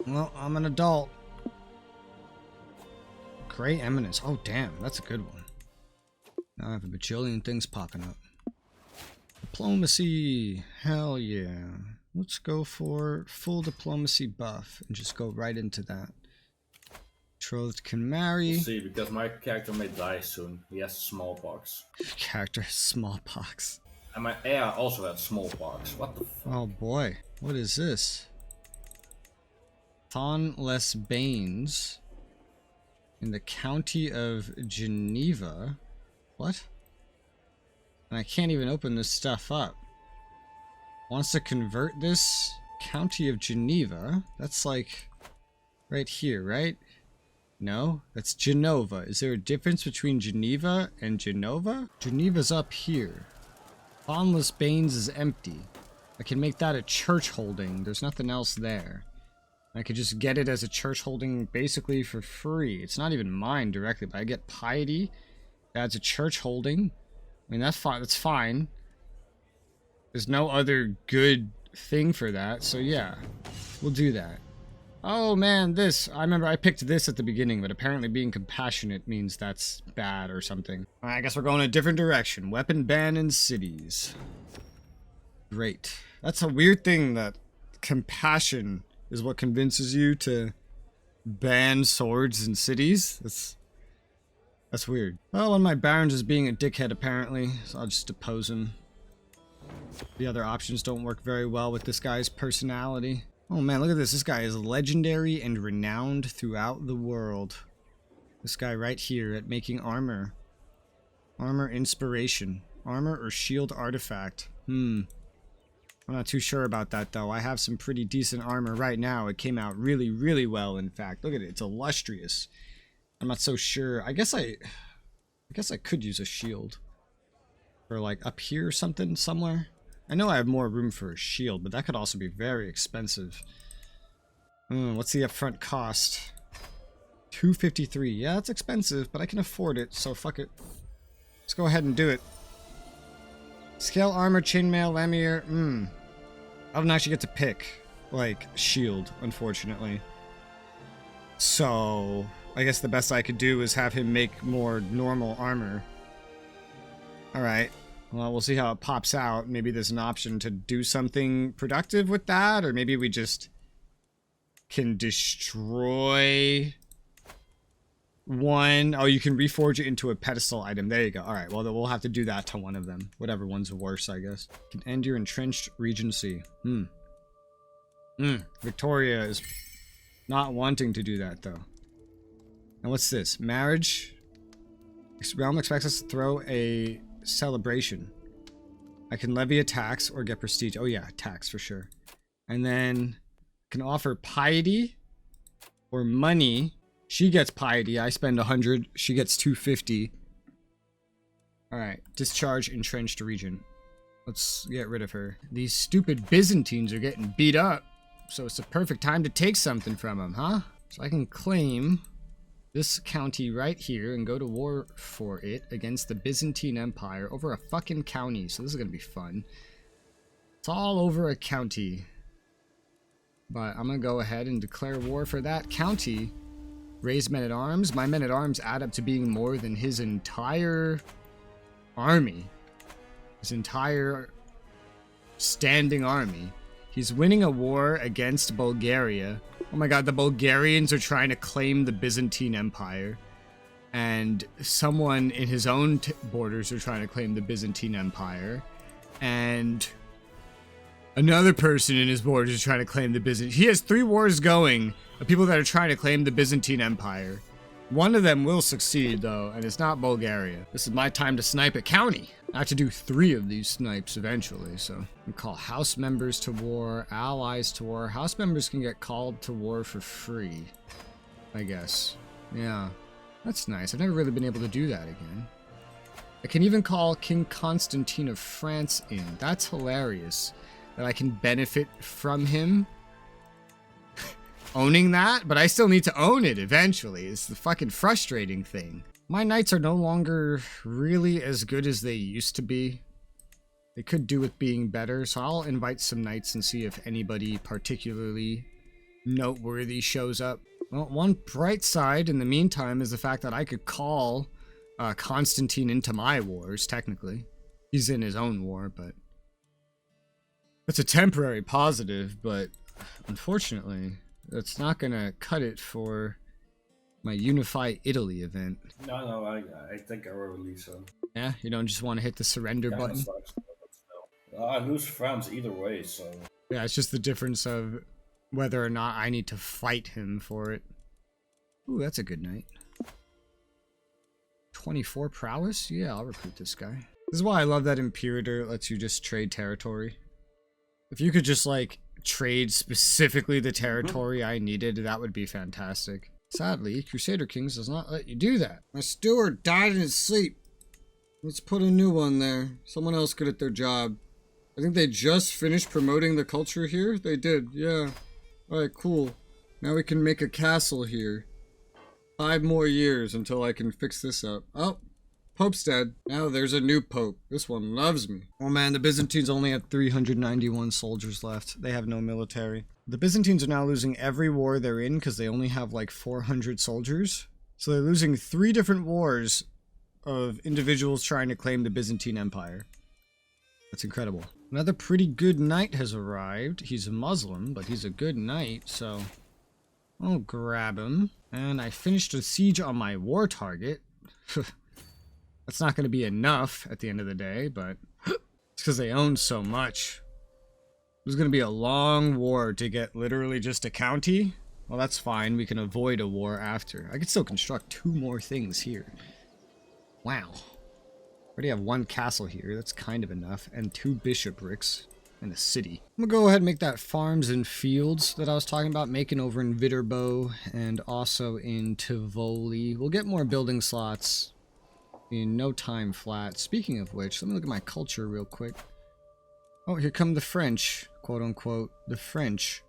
Well, I'm an adult. Gray Eminence. Oh, damn. That's a good one. Now I have a bajillion things popping up. Diplomacy. Hell yeah. Let's go for full diplomacy buff and just go right into that. Betrothed can marry. We'll see, because my character may die soon. He has smallpox. Character has smallpox. And my heir also has smallpox. What the fuck? Oh boy. What is this? Thonless Banes in the county of Geneva. What? And I can't even open this stuff up. Wants to convert this county of Geneva. That's like right here, right? No, that's Genova. Is there a difference between Geneva and Genova? Geneva's up here. Thonless Banes is empty. I can make that a church holding. There's nothing else there. I could just get it as a church holding basically for free. It's not even mine directly, but I get piety. That's a church holding. I mean, that's fine. That's fine. There's no other good thing for that, so yeah, we'll do that. Oh man, this. I remember I picked this at the beginning, but apparently being compassionate means that's bad or something. Alright, I guess we're going a different direction. Weapon ban in cities. Great. That's a weird thing that compassion is what convinces you to ban swords in cities. That's weird. Well, one of my barons is being a dickhead apparently, so I'll just depose him. The other options don't work very well with this guy's personality. Oh man, look at this. This guy is legendary and renowned throughout the world. This guy right here at making armor. Armor inspiration. Armor or shield artifact. I'm not too sure about that though. I have some pretty decent armor right now. It came out really, really well in fact. Look at it. It's illustrious. I'm not so sure. I guess I could use a shield. Or like up here or something somewhere. I know I have more room for a shield, but that could also be very expensive. What's the upfront cost? $253. Yeah, that's expensive, but I can afford it, so fuck it. Let's go ahead and do it. Scale armor, chainmail, lamier. I don't actually get to pick, like, shield, unfortunately. So, I guess the best I could do is have him make more normal armor. Alright. Well, we'll see how it pops out. Maybe there's an option to do something productive with that, or maybe we just can destroy one. Oh, you can reforge it into a pedestal item. There you go. Alright, well, we'll have to do that to one of them. Whatever one's worse, I guess. Can end your entrenched regency. Victoria is not wanting to do that, though. And what's this? Marriage? This realm expects us to throw a celebration. I can levy a tax or get prestige. Oh yeah, tax for sure. And then can offer piety or money. She gets piety. I spend 100. She gets 250. Alright, discharge entrenched region. Let's get rid of her. These stupid Byzantines are getting beat up, so it's the perfect time to take something from them, huh? So I can claim this county right here and go to war for it against the Byzantine Empire over a fucking county. So this is gonna be fun. It's all over a county. But I'm gonna go ahead and declare war for that county. Raise men-at-arms. My men-at-arms add up to being more than his entire army. His entire standing army. He's winning a war against Bulgaria. Oh my god, the Bulgarians are trying to claim the Byzantine Empire. And someone in his own borders are trying to claim the Byzantine Empire. And another person in his borders is trying to claim the Byzantine. He has 3 wars going of people that are trying to claim the Byzantine Empire. One of them will succeed, though, and it's not Bulgaria. This is my time to snipe a county. I have to do 3 of these snipes eventually, so. We call house members to war, allies to war. House members can get called to war for free, I guess. Yeah, that's nice. I've never really been able to do that again. I can even call King Constantine of France in. That's hilarious. That I can benefit from him owning that, but I still need to own it eventually. It's the fucking frustrating thing. My knights are no longer really as good as they used to be. They could do with being better, so I'll invite some knights and see if anybody particularly noteworthy shows up. Well, one bright side in the meantime is the fact that I could call Constantine into my wars, technically. He's in his own war, but it's a temporary positive, but unfortunately, that's not gonna cut it for my Unify Italy event. No, I think I will release him. Yeah, you don't just want to hit the surrender Kinda button? sucks, but still. I lose friends either way, so... Yeah, it's just the difference of whether or not I need to fight him for it. Ooh, that's a good night. 24 prowess? Yeah, I'll recruit this guy. This is why I love that Imperator lets you just trade territory. If you could just, like, trade specifically the territory I needed, that would be fantastic. Sadly, Crusader Kings does not let you do that. My steward died in his sleep. Let's put a new one there. Someone else good at their job. I think they just finished promoting the culture here. They did, yeah. Alright, cool. Now we can make a castle here. 5 more years until I can fix this up. Oh, Pope's dead. Now there's a new Pope. This one loves me. Oh man, the Byzantines only have 391 soldiers left. They have no military. The Byzantines are now losing every war they're in because they only have like 400 soldiers. So they're losing 3 different wars of individuals trying to claim the Byzantine Empire. That's incredible. Another pretty good knight has arrived. He's a Muslim, but he's a good knight, so I'll grab him. And I finished a siege on my war target. That's not going to be enough at the end of the day, but it's because they own so much. There's going to be a long war to get literally just a county. Well, that's fine. We can avoid a war after. I could still construct 2 more things here. Wow. Already have 1 castle here. That's kind of enough. And 2 bishoprics and a city. I'm going to go ahead and make that farms and fields that I was talking about. Making over in Viterbo and also in Tivoli. We'll get more building slots in no time flat. Speaking of which, let me look at my culture real quick. Oh, here come the French. Quote unquote. The French.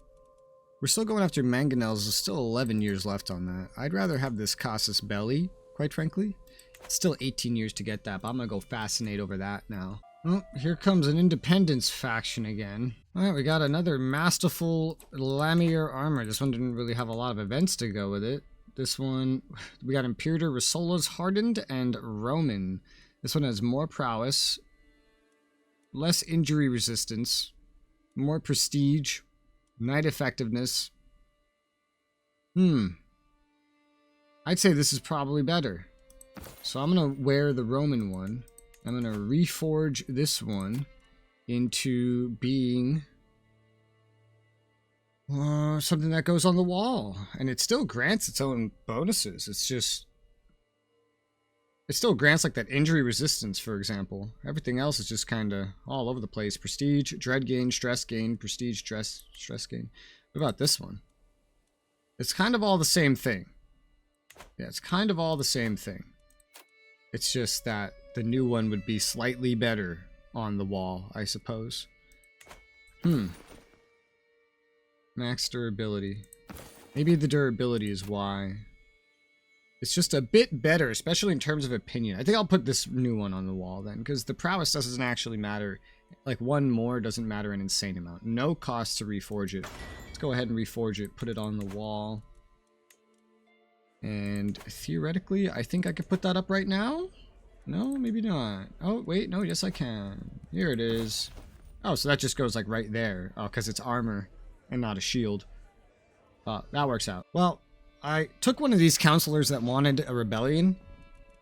We're still going after mangonels. There's still 11 years left on that. I'd rather have this casus belli, quite frankly. It's still 18 years to get that, but I'm gonna go fascinate over that now. Oh, here comes an independence faction again. Alright, we got another masterful lamier armor. This one didn't really have a lot of events to go with it. This one, we got Imperator RESOULA's Hardened and Roman. This one has more prowess, less injury resistance, more prestige, knight effectiveness. I'd say this is probably better. So I'm going to wear the Roman one. I'm going to reforge this one into being something that goes on the wall. And it still grants its own bonuses. It's just... it still grants like that injury resistance, for example. Everything else is just kind of all over the place. Prestige, dread gain, stress gain, prestige, stress gain. What about this one? It's kind of all the same thing. Yeah, it's kind of all the same thing. It's just that the new one would be slightly better on the wall, I suppose. Max durability. Maybe the durability is why. It's just a bit better, especially in terms of opinion. I think I'll put this new one on the wall then, because the prowess doesn't actually matter. Like, 1 more doesn't matter an insane amount. No cost to reforge it. Let's go ahead and reforge it, put it on the wall. And theoretically, I think I could put that up right now? No, maybe not. Oh, wait, no, yes I can. Here it is. Oh, so that just goes like right there. Oh, because it's armor and not a shield. That works out. Well, I took one of these counselors that wanted a rebellion,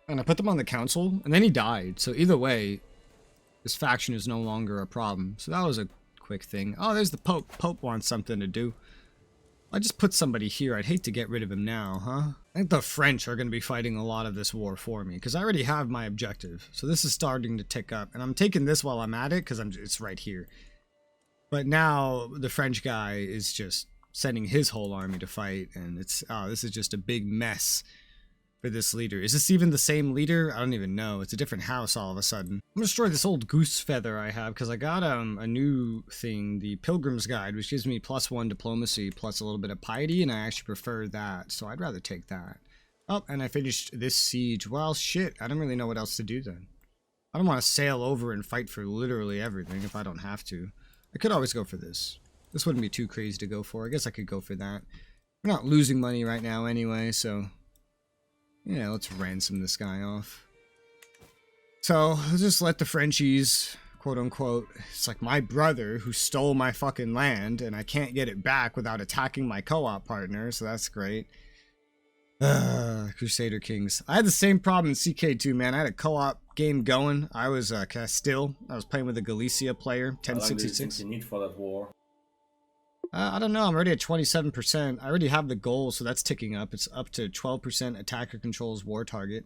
and I put them on the council, and then he died. So either way, this faction is no longer a problem. So that was a quick thing. Oh, there's the Pope. Pope wants something to do. I just put somebody here. I'd hate to get rid of him now, huh? I think the French are going to be fighting a lot of this war for me, because I already have my objective. So this is starting to tick up, and I'm taking this while I'm at it, because it's right here. But now the French guy is just sending his whole army to fight, and it's, oh, this is just a big mess for this leader. Is this even the same leader? I don't even know. It's a different house all of a sudden. I'm gonna destroy this old goose feather I have, because I got a new thing, the Pilgrim's Guide, which gives me +1 diplomacy plus a little bit of piety, and I actually prefer that, so I'd rather take that. Oh, and I finished this siege. Well, shit, I don't really know what else to do then. I don't want to sail over and fight for literally everything if I don't have to. I could always go for this. This wouldn't be too crazy to go for. I guess I could go for that. We're not losing money right now anyway, so... Yeah, let's ransom this guy off. So, I'll just let the Frenchies, quote unquote, it's like my brother who stole my fucking land, and I can't get it back without attacking my co-op partner, so that's great. Crusader Kings. I had the same problem in CK2, man. I had a co-op game going. I was Castile. I was playing with a Galicia player, 1066. How long do you think you need for that war? I don't know. I'm already at 27%. I already have the goal, so that's ticking up. It's up to 12% attacker controls war target.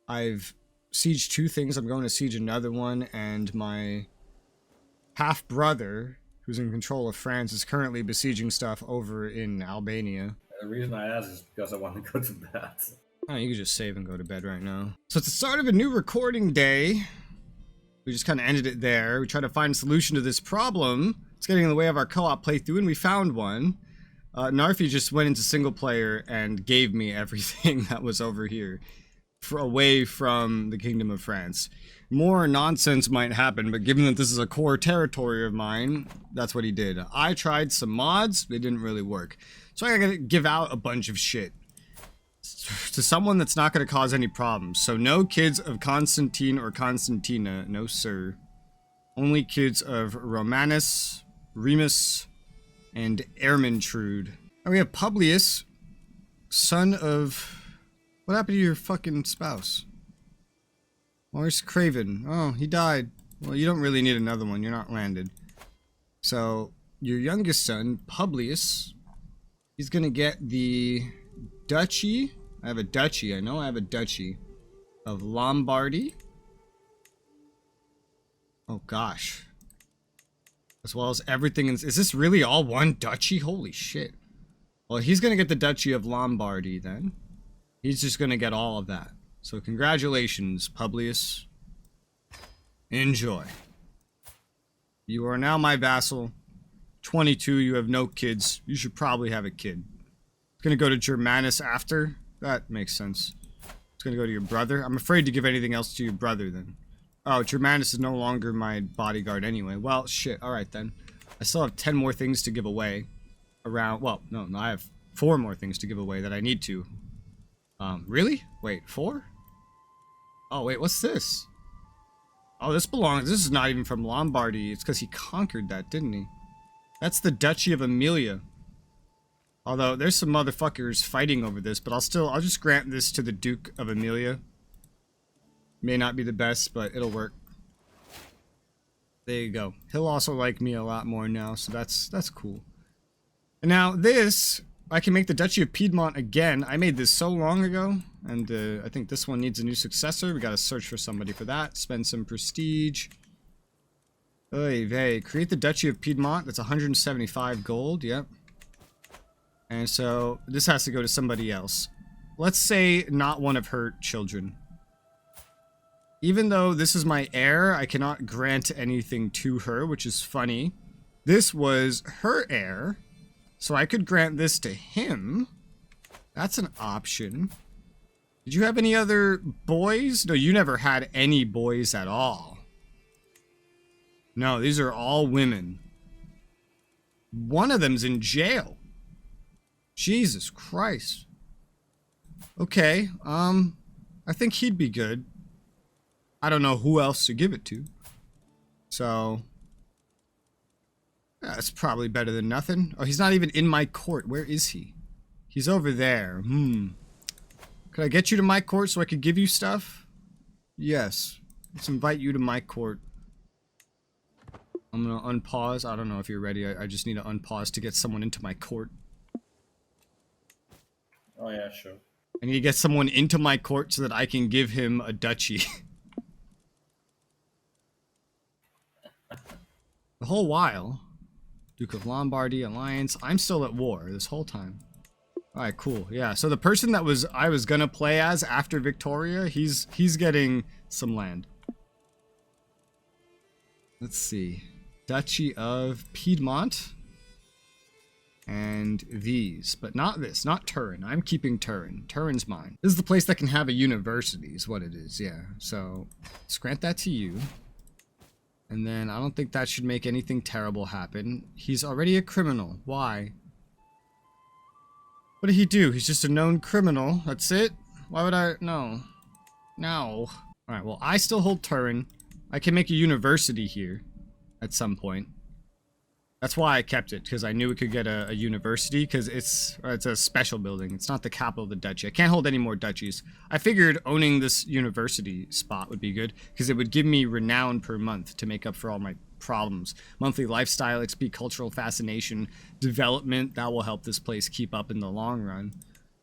I've sieged 2 things. I'm going to siege another one, and my half-brother, who's in control of France, is currently besieging stuff over in Albania. The reason I ask is because I want to go to bed. Oh, you can just save and go to bed right now. So it's the start of a new recording day. We just kind of ended it there. We tried to find a solution to this problem. It's getting in the way of our co-op playthrough, and we found one. Narfi just went into single player and gave me everything that was over here, away from the Kingdom of France. More nonsense might happen, but given that this is a core territory of mine, that's what he did. I tried some mods, they didn't really work. So I gotta give out a bunch of shit to someone that's not gonna cause any problems. So no kids of Constantine or Constantina, no sir. Only kids of Romanus, Remus, and Ermintrude. And we have Publius, son of... What happened to your fucking spouse? Where's Craven? Oh, he died. Well, you don't really need another one. You're not landed. So, your youngest son, Publius, he's gonna get the duchy. I have a duchy. I know I have a duchy of Lombardy. Oh, gosh. As well as everything in... Is this really all one duchy? Holy shit. Well, he's gonna get the duchy of Lombardy, then. He's just gonna get all of that. So congratulations, Publius. Enjoy. You are now my vassal. 22, you have no kids. You should probably have a kid. It's gonna go to Germanus after. That makes sense. It's gonna go to your brother. I'm afraid to give anything else to your brother then. Oh, Germanus is no longer my bodyguard anyway. Well, shit. Alright then. I still have 10 more things to give away. Around, well, no, I have 4 more things to give away that I need to. Really? Wait, 4? Oh, wait, what's this? Oh, this is not even from Lombardy. It's because he conquered that, didn't he? That's the Duchy of Emilia. Although, there's some motherfuckers fighting over this, but I'll just grant this to the Duke of Emilia. May not be the best, but it'll work. There you go. He'll also like me a lot more now, so that's cool. And now, this... I can make the Duchy of Piedmont again. I made this so long ago, and I think this one needs a new successor. We gotta search for somebody for that. Spend some prestige. Oy vey. Create the Duchy of Piedmont. That's 175 gold. Yep. And so, this has to go to somebody else. Let's say not one of her children. Even though this is my heir, I cannot grant anything to her, which is funny. This was her heir. So I could grant this to him. That's an option. Did you have any other boys? No, you never had any boys at all. No, these are all women. One of them's in jail. Jesus Christ. Okay, I think he'd be good. I don't know who else to give it to. So... That's probably better than nothing. Oh, he's not even in my court. Where is he? He's over there. Could I get you to my court so I could give you stuff? Yes. Let's invite you to my court. I'm gonna unpause. I don't know if you're ready. I just need to unpause to get someone into my court. Oh yeah, sure. I need to get someone into my court so that I can give him a duchy. The whole while... Duke of Lombardy, Alliance. I'm still at war this whole time. Alright, cool. Yeah, so the person that I was gonna play as after Victoria, he's getting some land. Let's see. Duchy of Piedmont. And these. But not this. Not Turin. I'm keeping Turin. Turin's mine. This is the place that can have a university is what it is. Yeah. So, let's grant that to you. And then I don't think that should make anything terrible happen. He's already a criminal. Why? What did he do? He's just a known criminal. That's it? Why would I? No. No. Alright, well, I still hold Turin. I can make a university here at some point. That's why I kept it, because I knew it could get a university, because it's a special building. It's not the capital of the duchy. I can't hold any more duchies. I figured owning this university spot would be good, because it would give me renown per month to make up for all my problems. Monthly lifestyle, XP, cultural fascination, development. That will help this place keep up in the long run.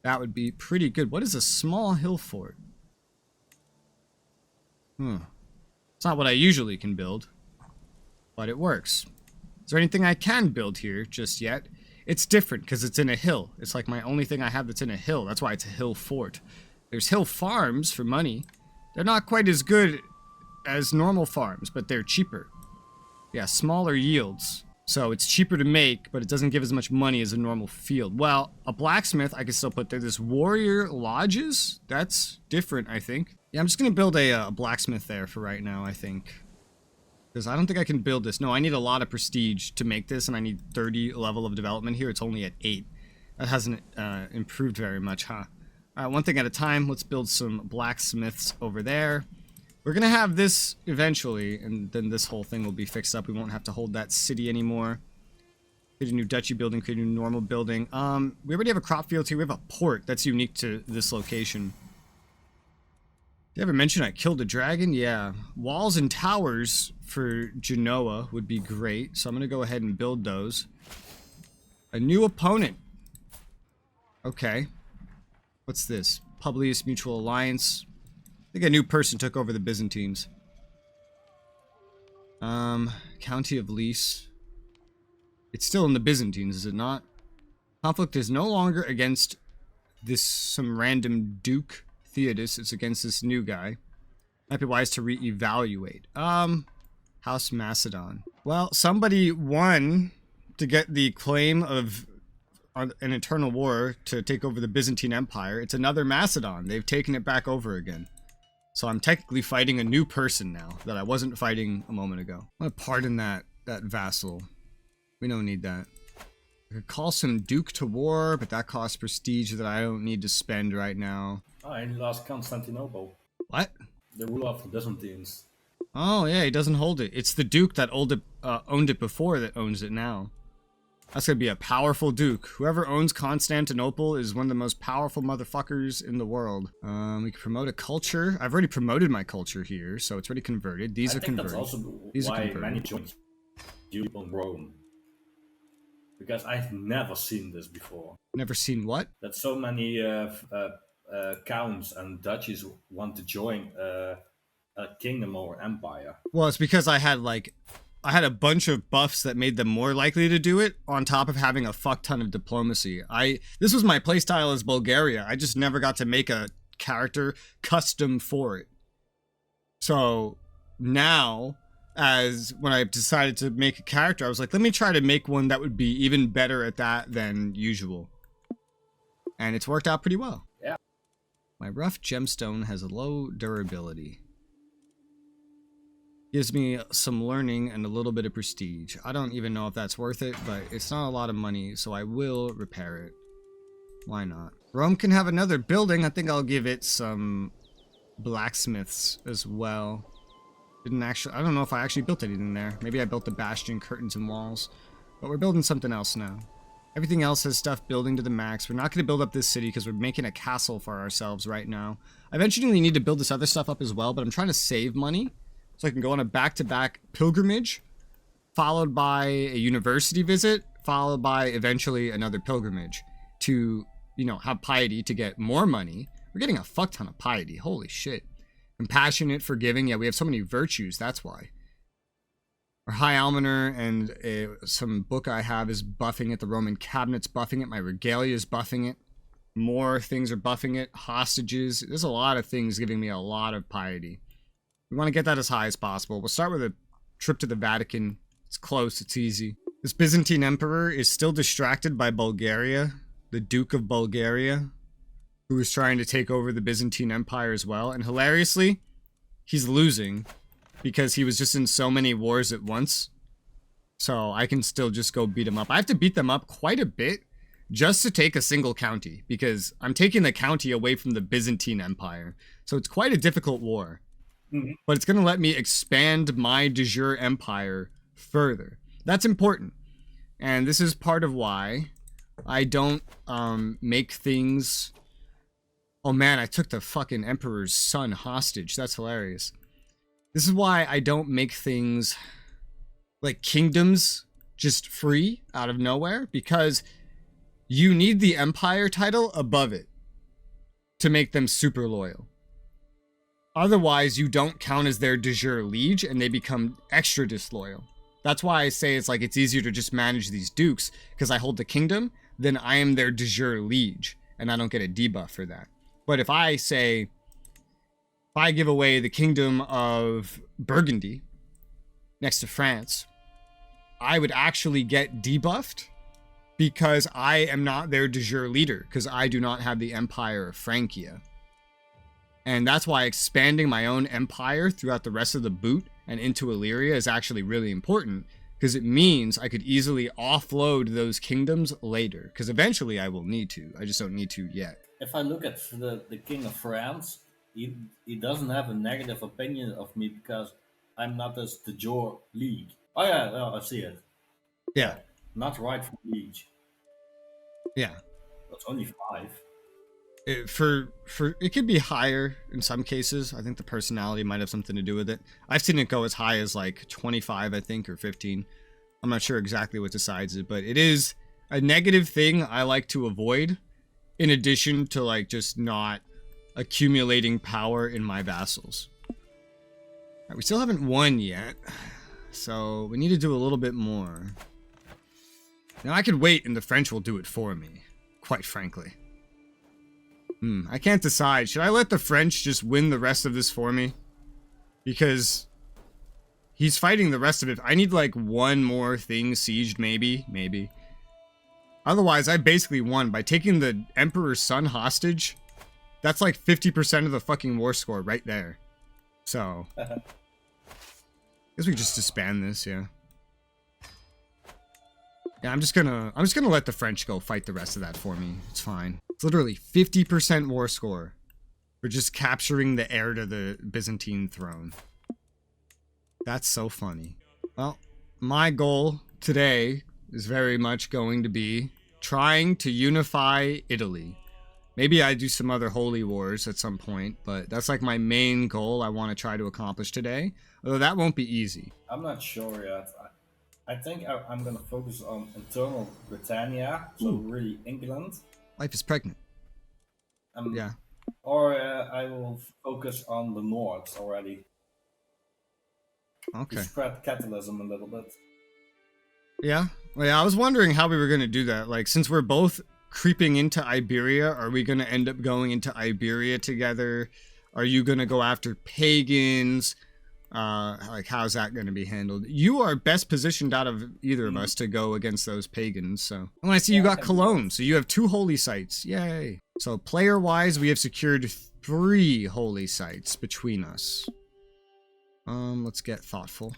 That would be pretty good. What is a small hill fort? It's not what I usually can build, but it works. Is there anything I can build here just yet? It's different because it's in a hill. It's like my only thing I have that's in a hill. That's why it's a hill fort. There's hill farms for money. They're not quite as good as normal farms, but they're cheaper. Yeah, smaller yields. So it's cheaper to make, but it doesn't give as much money as a normal field. Well, a blacksmith I can still put there. This warrior lodges, that's different, I think. Yeah, I'm just going to build a blacksmith there for right now, I think. Because I don't think I can build this. No, I need a lot of prestige to make this, and I need 30 level of development here. It's only at 8. That hasn't improved very much, huh? Alright, one thing at a time. Let's build some blacksmiths over there. We're going to have this eventually, and then this whole thing will be fixed up. We won't have to hold that city anymore. Create a new duchy building, create a new normal building. We already have a crop field here. We have a port that's unique to this location. Did I ever mention I killed a dragon? Yeah. Walls and towers for Genoa would be great, so I'm going to go ahead and build those. A new opponent. Okay. What's this? Publius Mutual Alliance. I think a new person took over the Byzantines. County of Lease. It's still in the Byzantines, is it not? Conflict is no longer against some random Duke Theodos. It's against this new guy. Might be wise to reevaluate. House Macedon. Well, somebody won to get the claim of an eternal war to take over the Byzantine Empire. It's another Macedon. They've taken it back over again. So I'm technically fighting a new person now that I wasn't fighting a moment ago. I'm gonna pardon that vassal. We don't need that. I could call some duke to war, but that costs prestige that I don't need to spend right now. Oh, and he lost Constantinople. What? The ruler of the Byzantines. Oh, yeah, he doesn't hold it. It's the duke that owned it before that owns it now. That's gonna be a powerful duke. Whoever owns Constantinople is one of the most powerful motherfuckers in the world. We can promote a culture. I've already promoted my culture here, so it's already converted. These are converted. That's also why many joined Duke on Rome. Because I've never seen this before. Never seen what? That so many counts and duchies want to join a kingdom or empire. Well, it's because I had a bunch of buffs that made them more likely to do it, on top of having a fuck ton of diplomacy. This was my playstyle as Bulgaria. I just never got to make a character custom for it. So now, when I decided to make a character, I was like, let me try to make one that would be even better at that than usual. And it's worked out pretty well. Yeah. My rough gemstone has a low durability. Gives me some learning and a little bit of prestige. I don't even know if that's worth it, but it's not a lot of money, so I will repair it. Why not? Rome can have another building. I think I'll give it some blacksmiths as well. I don't know if I actually built anything there. Maybe I built the bastion, curtains, and walls. But we're building something else now. Everything else has stuff building to the max. We're not going to build up this city because we're making a castle for ourselves right now. I eventually need to build this other stuff up as well, but I'm trying to save money so I can go on a back-to-back pilgrimage, followed by a university visit, followed by eventually another pilgrimage to, have piety to get more money. We're getting a fuck ton of piety. Holy shit. Compassionate, forgiving. Yeah, we have so many virtues. That's why. Our High Almoner and some book I have is buffing it. The Roman cabinet's buffing it. My regalia is buffing it. More things are buffing it. Hostages. There's a lot of things giving me a lot of piety. We want to get that as high as possible. We'll start with a trip to the Vatican. It's close. It's easy. This Byzantine emperor is still distracted by Bulgaria. The Duke of Bulgaria, who is trying to take over the Byzantine Empire as well. And hilariously, he's losing. because he was just in so many wars at once. So I can still just go beat him up. I have to beat them up quite a bit just to take a single county, because I'm taking the county away from the Byzantine Empire. So it's quite a difficult war. Mm-hmm. But it's going to let me expand my de jure empire further. That's important. And this is part of why I don't make things... Oh man, I took the fucking emperor's son hostage. That's hilarious. This is why I don't make things like kingdoms just free out of nowhere, because you need the empire title above it to make them super loyal. Otherwise, you don't count as their de jure liege and they become extra disloyal. That's why I say it's like it's easier to just manage these dukes, because I hold the kingdom, then I am their de jure liege and I don't get a debuff for that. But if I say, if I give away the kingdom of Burgundy next to France, I would actually get debuffed because I am not their de jure leader, because I do not have the Empire of Francia. And that's why expanding my own empire throughout the rest of the boot and into Illyria is actually really important, because it means I could easily offload those kingdoms later, because eventually I will need to. I just don't need to yet. If I look at the King of France, he doesn't have a negative opinion of me because I'm not as de jure league. Oh yeah, well, I see it. Yeah. Not rightful liege. Yeah. That's only 5. It could be higher in some cases. I think the personality might have something to do with it. I've seen it go as high as like 25, I think, or 15. I'm not sure exactly what decides it, but it is a negative thing I like to avoid, in addition to like just not accumulating power in my vassals. Right, we still haven't won yet, so we need to do a little bit more. Now I could wait and the French will do it for me, quite frankly. I can't decide. Should I let the French just win the rest of this for me? Because he's fighting the rest of it. I need like one more thing sieged, maybe. Otherwise, I basically won by taking the Emperor's son hostage. That's like 50% of the fucking war score right there. So, I guess we just disband this, yeah. Yeah, I'm just gonna let the French go fight the rest of that for me. It's fine. It's literally 50% war score for just capturing the heir to the Byzantine throne. That's so funny. Well, my goal today is very much going to be trying to unify Italy. Maybe I do some other holy wars at some point, but that's like my main goal I want to try to accomplish today. Although that won't be easy. I'm not sure yet. I think I'm going to focus on internal Britannia, so really England. Life is pregnant. Yeah. Or I will focus on the north already. Okay. To spread capitalism a little bit. Yeah. Well, yeah, I was wondering how we were going to do that. Like, since we're both creeping into Iberia, are we going to end up going into Iberia together? Are you going to go after pagans? Like, how's that going to be handled? You are best positioned out of either of us to go against those pagans, so. Oh, I see you got Cologne, so you have 2 holy sites. Yay. So, player-wise, we have secured 3 holy sites between us. Let's get thoughtful.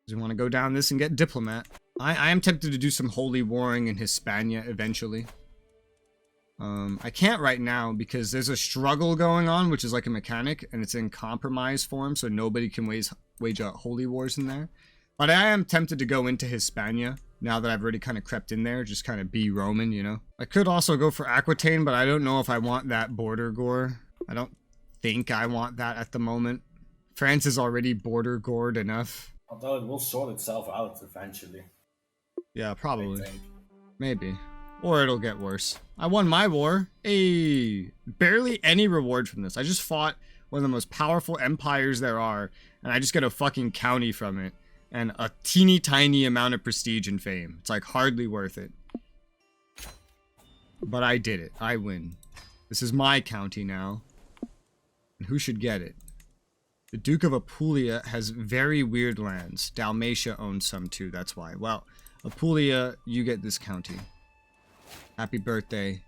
We want to go down this and get diplomat. I am tempted to do some holy warring in Hispania eventually. I can't right now because there's a struggle going on, which is like a mechanic, and it's in compromise form, so nobody can wage out holy wars in there. But I am tempted to go into Hispania now that I've already kind of crept in there, just kind of be Roman, you know. I could also go for Aquitaine, but I don't know if I want that border gore. I don't think I want that at the moment. France is already border gored enough. Although it will sort itself out eventually. Yeah, probably. Maybe. Or it'll get worse. I won my war. Hey, barely any reward from this. I just fought one of the most powerful empires there are, and I just get a fucking county from it. And a teeny tiny amount of prestige and fame. It's like hardly worth it. But I did it. I win. This is my county now. And who should get it? The Duke of Apulia has very weird lands. Dalmatia owns some too, that's why. Well, Apulia, you get this county. Happy birthday.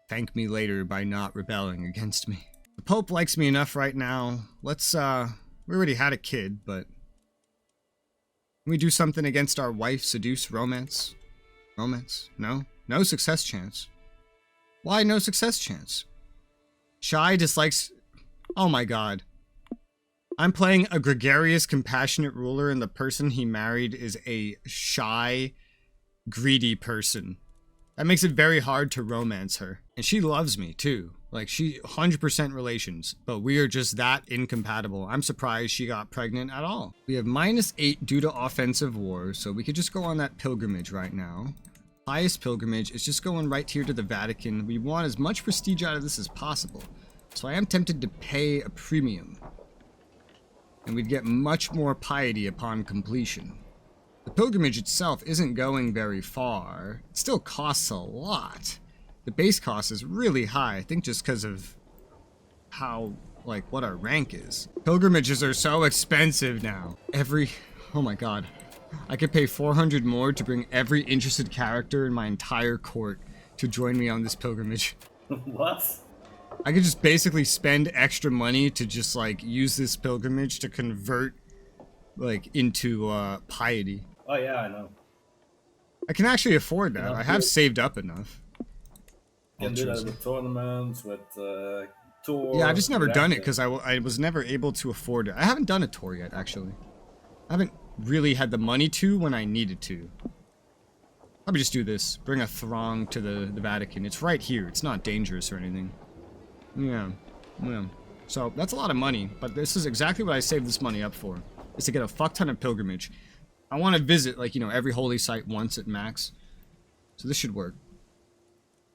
Thank me later by not rebelling against me. The Pope likes me enough right now. Let's We already had a kid, but... Can we do something against our wife? Seduce? Romance? Romance? No? No success chance. Why no success chance? Shy dislikes... Oh my god. I'm playing a gregarious, compassionate ruler, and the person he married is a shy, greedy person. That makes it very hard to romance her. And she loves me, too. Like, she 100% relations. But we are just that incompatible. I'm surprised she got pregnant at all. We have -8 due to offensive war, so we could just go on that pilgrimage right now. Highest pilgrimage is just going right here to the Vatican. We want as much prestige out of this as possible. So I am tempted to pay a premium. And we'd get much more piety upon completion. The pilgrimage itself isn't going very far. It still costs a lot. The base cost is really high, I think just because of how, like, what our rank is. Pilgrimages are so expensive now. Oh my god. I could pay 400 more to bring every interested character in my entire court to join me on this pilgrimage. What? I could just basically spend extra money to just, like, use this pilgrimage to convert, like, into, piety. Oh yeah, I know. I can actually afford that. I have saved up enough. You can do that with tournaments, with, tours. Yeah, I've just never done it because I was never able to afford it. I haven't done a tour yet, actually. I haven't really had the money to when I needed to. Probably just do this. Bring a throng to the Vatican. It's right here. It's not dangerous or anything. Yeah. So, that's a lot of money, but this is exactly what I saved this money up for. Is to get a fuck ton of pilgrimage. I want to visit, like, you know, every holy site once at max. So this should work.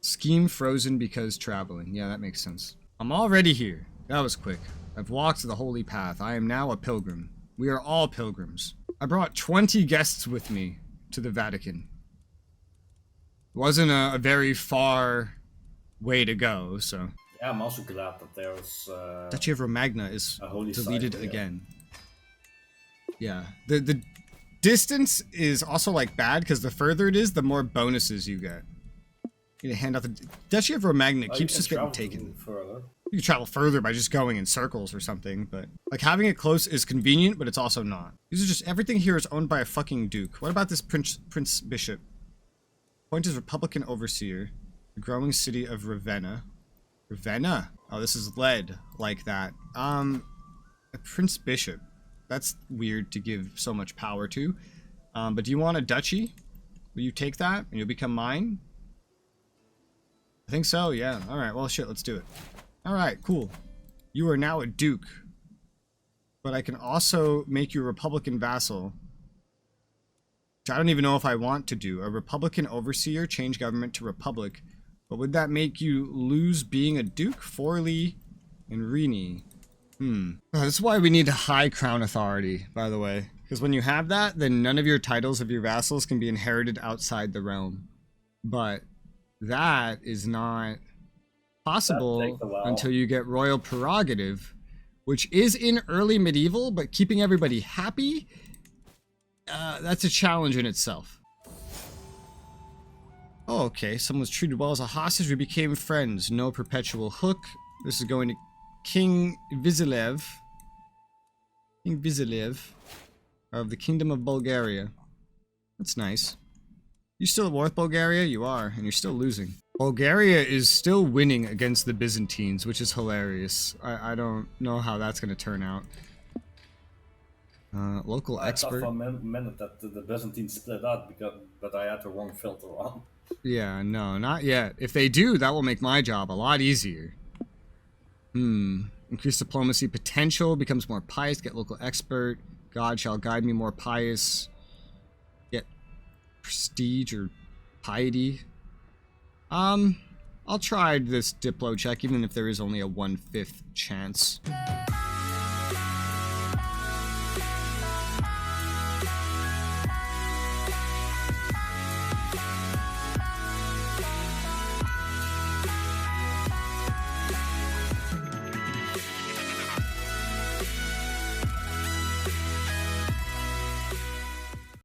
Scheme frozen because traveling. Yeah, that makes sense. I'm already here. That was quick. I've walked the holy path. I am now a pilgrim. We are all pilgrims. I brought 20 guests with me to the Vatican. It wasn't a very far way to go, so... Yeah, I'm also glad that there's... Duchy of Romagna is deleted again. Yeah. The distance is also, like, bad, because the further it is, the more bonuses you get. You need to hand out the... Duchy of Romagna keeps just getting taken. Further. You can travel further by just going in circles or something, but... Like, having it close is convenient, but it's also not. These are just... Everything here is owned by a fucking duke. What about this Prince Bishop? Point is Republican Overseer. The growing city of Ravenna. Ravenna? Oh, this is led like that. A Prince Bishop. That's weird to give so much power to. But do you want a duchy? Will you take that and you'll become mine? I think so, yeah. Alright, well shit, let's do it. Alright, cool. You are now a duke. But I can also make you a Republican vassal. Which I don't even know if I want to do. A Republican overseer, change government to Republic. But would that make you lose being a duke? Forley and Rini. This is why we need a high crown authority, by the way. Because when you have that, then none of your titles of your vassals can be inherited outside the realm. But that is not possible until you get royal prerogative, which is in early medieval, but keeping everybody happy, that's a challenge in itself. Oh, okay. Someone was treated well as a hostage. We became friends. No perpetual hook. This is going to King Vasilev. King Vasilev of the Kingdom of Bulgaria. That's nice. You still at war with Bulgaria? You are, and you're still losing. Bulgaria is still winning against the Byzantines, which is hilarious. I don't know how that's going to turn out. Local expert. I thought for a minute that the Byzantines split up, but I had the wrong filter on. Yeah, no, not yet. If they do, that will make my job a lot easier. Increase diplomacy potential, becomes more pious, get local expert. God shall guide me more pious. Get prestige or piety. I'll try this Diplo check, even if there is only a 1/5 chance.